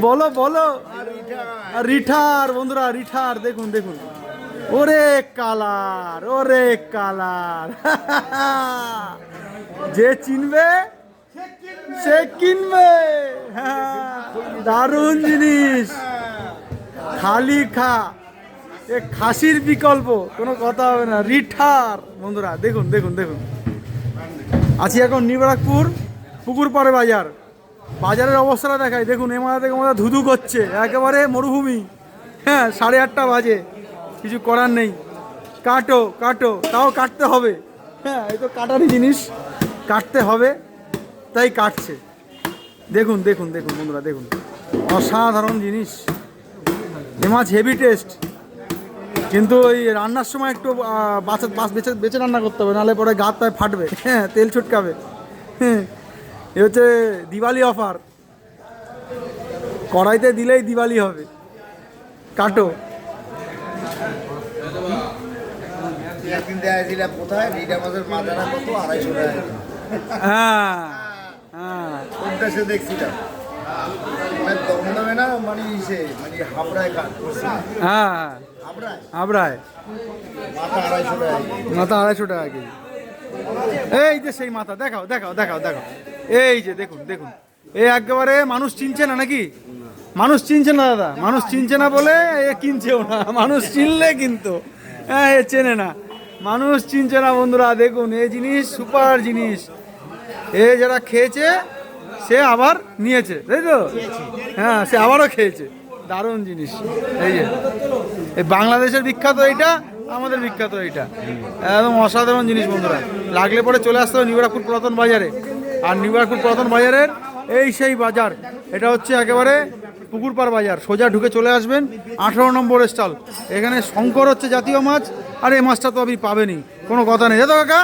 বলো বলো। আর রিঠার বন্ধুরা, রিঠার দেখুন দেখুন, ওরে কালার, ওরে কালার। যে চিনবে সে কিনবে। হ্যাঁ, দারুণ জিনিস, খালি খা, এ খাসির বিকল্প, কোনো কথা হবে না। রিঠার বন্ধুরা দেখুন দেখুন দেখুন। আছি এখন নিউবারাকপুর পুকুর পাড়ে বাজার। বাজারের অবস্থাটা দেখাই, দেখুন এমারা থেকে ওরা ধুধু করছে, একেবারে মরুভূমি। হ্যাঁ, 8:30 বাজে, কিছু করার নেই। কাটো কাটো, তাও কাটতে হবে। হ্যাঁ, এই তো কাটারই জিনিস, কাটতে হবে, তাই কাটছে। দেখুন দেখুন দেখুন বন্ধুরা দেখুন, অসাধারণ জিনিস। এ মাছ হেভি টেস্ট, কিন্তু ওই রান্নার সময় একটু বেছে বেছে রান্না করতে হবে, নাহলে পরে গাত পায়ে ফাটবে। হ্যাঁ, তেল ছুটকাবে। হ্যাঁ, এ হচ্ছে দিওয়ালি অফার, কড়াইতে দিলেই দিওয়ালি হবে। কাটো। হ্যাঁ হ্যাঁ, দেখছিলাম না, মানে হাবড়ায় হ্যাঁ, হাবড়ায় মাথা 250 টাকা কেজি। এই যে সেই মাথা, দেখাও দেখাও দেখাও দেখাও, এই যে দেখুন দেখুন। এ একেবারে মানুষ চিনছে না নাকি? মানুষ চিনছে না দাদা, মানুষ চিনছে না বলে এ কিনছেও না। মানুষ চিনলে কিন্তু, হ্যাঁ, এ চেনে না, মানুষ চিনছে না বন্ধুরা। দেখুন এই জিনিস সুপার জিনিস, এ যারা খেয়েছে সে আবার নিয়েছে, তাই তো? হ্যাঁ, সে আবারও খেয়েছে, দারুণ জিনিস। এই যে এই বাংলাদেশের বিখ্যাত এইটা, আমাদের বিখ্যাত এইটা, একদম অসাধারণ জিনিস বন্ধুরা। লাগলে পরে চলে আসতে হবে নিউবারাকপুর পুরাতন বাজারে। আর নিউবারাকপুর পুরাতন বাজারের এই সেই বাজার, এটা হচ্ছে একেবারে পুকুরপাড় বাজার। সোজা ঢুকে চলে আসবেন, 18 নম্বর স্টল। এখানে শঙ্কর হচ্ছে জাতীয় মাছ, আর এই মাছটা তো আপনি পাবেনই, কোনো কথা নেই, তাই তো কাকা?